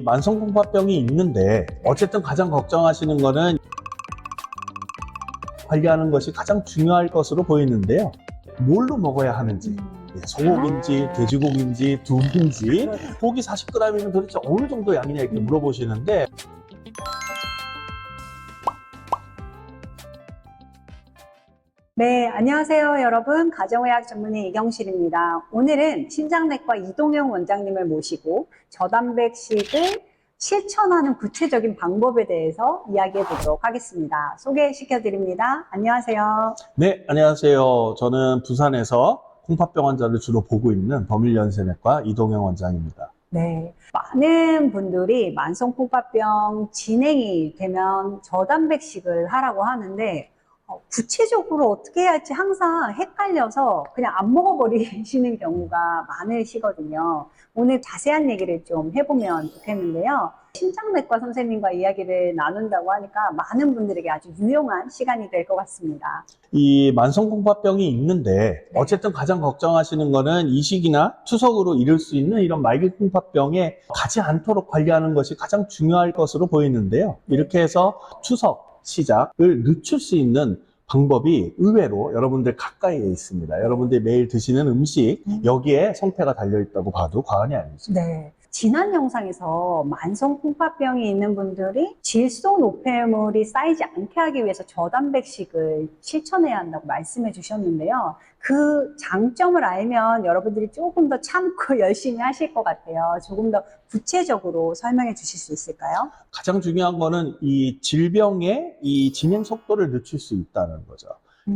만성공파병이 있는데 어쨌든 가장 걱정하시는 거는 관리하는 것이 가장 중요할 것으로 보이는데요. 뭘로 먹어야 하는지, 소고기인지 돼지고기인지 두부인지, 고기 40g이면 도대체 어느 정도 양이냐 이렇게 물어보시는데, 네, 안녕하세요, 여러분. 가정의학 전문의 이경실입니다. 오늘은 신장내과 이동영 원장님을 모시고 저단백식을 실천하는 구체적인 방법에 대해서 이야기해 보도록 하겠습니다. 소개시켜 드립니다. 안녕하세요. 네, 안녕하세요. 저는 부산에서 콩팥병 환자를 주로 보고 있는 범일연세내과 이동영 원장입니다. 네, 많은 분들이 만성콩팥병 진행이 되면 저단백식을 하라고 하는데 구체적으로 어떻게 해야 할지 항상 헷갈려서 그냥 안 먹어버리시는 경우가 많으시거든요. 오늘 자세한 얘기를 좀 해보면 좋겠는데요. 신장내과 선생님과 이야기를 나눈다고 하니까 많은 분들에게 아주 유용한 시간이 될 것 같습니다. 이 만성콩팥병이 있는데 어쨌든 가장 걱정하시는 거는 이식이나 투석으로 이룰 수 있는 이런 말기콩팥병에 가지 않도록 관리하는 것이 가장 중요할 것으로 보이는데요. 이렇게 해서 투석 시작을 늦출 수 있는 방법이 의외로 여러분들 가까이에 있습니다. 여러분들이 매일 드시는 음식, 여기에 성패가 달려있다고 봐도 과언이 아니죠. 네. 지난 영상에서 만성콩팥병이 있는 분들이 질소 노폐물이 쌓이지 않게 하기 위해서 저단백식을 실천해야 한다고 말씀해 주셨는데요. 그 장점을 알면 여러분들이 조금 더 참고 열심히 하실 것 같아요. 조금 더 구체적으로 설명해 주실 수 있을까요? 가장 중요한 거는 이 질병의 이 진행 속도를 늦출 수 있다는 거죠.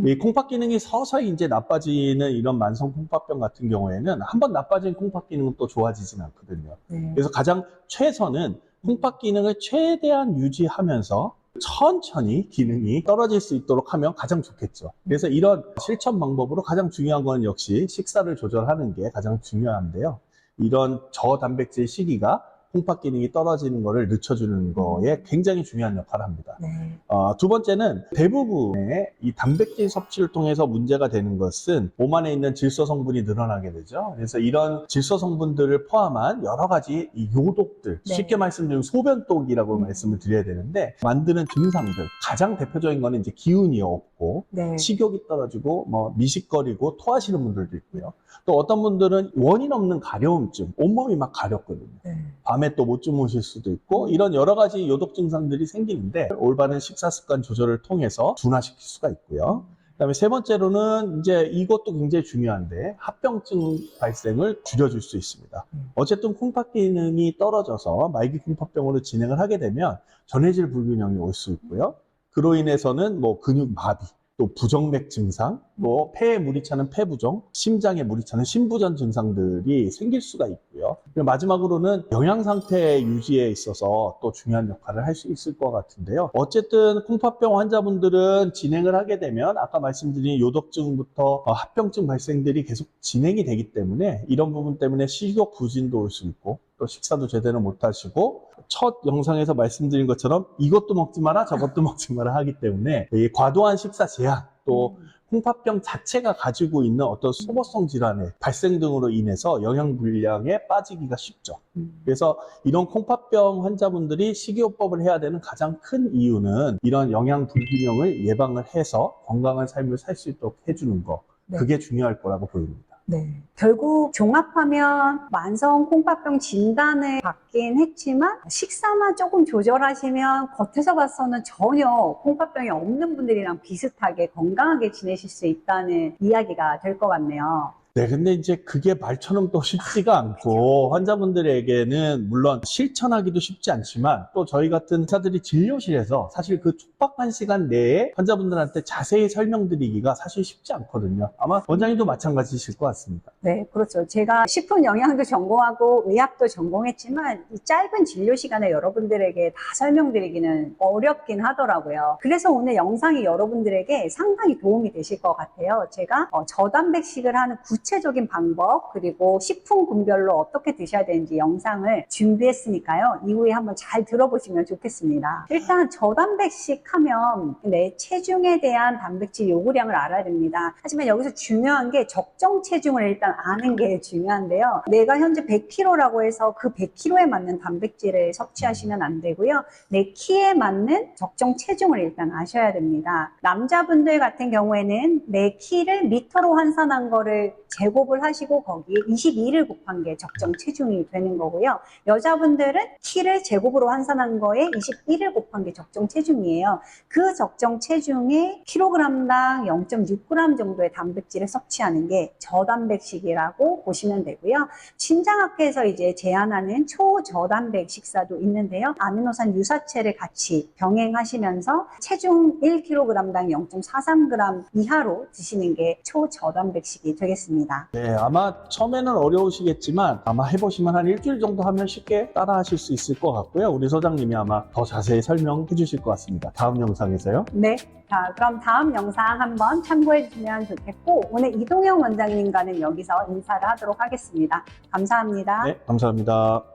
이 콩팥 기능이 서서히 이제 나빠지는 이런 만성 콩팥병 같은 경우에는 한번 나빠진 콩팥 기능은 또 좋아지진 않거든요. 그래서 가장 최선은 콩팥 기능을 최대한 유지하면서 천천히 기능이 떨어질 수 있도록 하면 가장 좋겠죠. 그래서 이런 실천 방법으로 가장 중요한 건 역시 식사를 조절하는 게 가장 중요한데요. 이런 저단백질 시기가 콩팥 기능이 떨어지는 것을 늦춰주는 거에 굉장히 중요한 역할을 합니다. 네. 두 번째는 대부분의 이 단백질 섭취를 통해서 문제가 되는 것은 몸 안에 있는 질소 성분이 늘어나게 되죠. 그래서 이런 질소 성분들을 포함한 여러 가지 이 요독들, 네. 쉽게 말씀드리면 소변독이라고 말씀을 드려야 되는데 만드는 증상들, 가장 대표적인 거는 이제 기운이 없고 네. 식욕이 떨어지고 뭐 미식거리고 토하시는 분들도 있고요. 또 어떤 분들은 원인 없는 가려움증, 온몸이 막 가렵거든요. 네. 밤에 또 못 주무실 수도 있고 이런 여러 가지 요독 증상들이 생기는데 올바른 식사 습관 조절을 통해서 둔화시킬 수가 있고요. 그다음에 세 번째로는 이제 이것도 굉장히 중요한데 합병증 발생을 줄여줄 수 있습니다. 어쨌든 콩팥 기능이 떨어져서 말기 콩팥병으로 진행을 하게 되면 전해질 불균형이 올 수 있고요. 그로 인해서는 뭐 근육 마비, 또 부정맥 증상, 또 폐에 물이 차는 폐부종, 심장에 물이 차는 심부전 증상들이 생길 수가 있고요. 그리고 마지막으로는 영양 상태 유지에 있어서 또 중요한 역할을 할 수 있을 것 같은데요. 어쨌든 콩팥병 환자분들은 진행을 하게 되면 아까 말씀드린 요독증부터 합병증 발생들이 계속 진행이 되기 때문에 이런 부분 때문에 식욕 부진도 올 수 있고 또 식사도 제대로 못 하시고 첫 영상에서 말씀드린 것처럼 이것도 먹지 마라 저것도 먹지 마라 하기 때문에 이 과도한 식사 제한 또 콩팥병 자체가 가지고 있는 어떤 소모성 질환의 발생 등으로 인해서 영양 불량에 빠지기가 쉽죠. 그래서 이런 콩팥병 환자분들이 식이요법을 해야 되는 가장 큰 이유는 이런 영양 불균형을 예방을 해서 건강한 삶을 살 수 있도록 해주는 거, 그게 중요할 거라고 보입니다. 네. 결국 종합하면 만성 콩팥병 진단을 받긴 했지만 식사만 조금 조절하시면 겉에서 봐서는 전혀 콩팥병이 없는 분들이랑 비슷하게 건강하게 지내실 수 있다는 이야기가 될 것 같네요. 네, 근데 이제 그게 말처럼 또 쉽지가 않고 환자분들에게는 물론 실천하기도 쉽지 않지만 또 저희 같은 의사들이 진료실에서 사실 그 촉박한 시간 내에 환자분들한테 자세히 설명드리기가 사실 쉽지 않거든요. 아마 원장님도 마찬가지실 것 같습니다. 네, 그렇죠. 제가 식품 영양도 전공하고 의학도 전공했지만 이 짧은 진료 시간에 여러분들에게 다 설명드리기는 어렵긴 하더라고요. 그래서 오늘 영상이 여러분들에게 상당히 도움이 되실 것 같아요. 제가 저단백식을 하는 구체적인 방법 그리고 식품 군별로 어떻게 드셔야 되는지 영상을 준비했으니까요. 이후에 한번 잘 들어보시면 좋겠습니다. 일단 저단백식 하면 내 체중에 대한 단백질 요구량을 알아야 됩니다. 하지만 여기서 중요한 게 적정 체중을 일단 아는 게 중요한데요. 내가 현재 100kg라고 해서 그 100kg에 맞는 단백질을 섭취하시면 안 되고요. 내 키에 맞는 적정 체중을 일단 아셔야 됩니다. 남자분들 같은 경우에는 내 키를 미터로 환산한 거를 제곱을 하시고 거기에 22를 곱한 게 적정 체중이 되는 거고요. 여자분들은 키를 제곱으로 환산한 거에 21을 곱한 게 적정 체중이에요. 그 적정 체중에 kg당 0.6g 정도의 단백질을 섭취하는 게 저단백식이라고 보시면 되고요. 신장학회에서 이제 제안하는 초저단백 식사도 있는데요. 아미노산 유사체를 같이 병행하시면서 체중 1kg당 0.43g 이하로 드시는 게 초저단백식이 되겠습니다. 네, 아마 처음에는 어려우시겠지만 아마 해보시면 한 일주일 정도 하면 쉽게 따라 하실 수 있을 것 같고요. 우리 소장님이 아마 더 자세히 설명해 주실 것 같습니다. 다음 영상에서요. 네. 자, 그럼 다음 영상 한번 참고해 주시면 좋겠고, 오늘 이동영 원장님과는 여기서 인사를 하도록 하겠습니다. 감사합니다. 네, 감사합니다.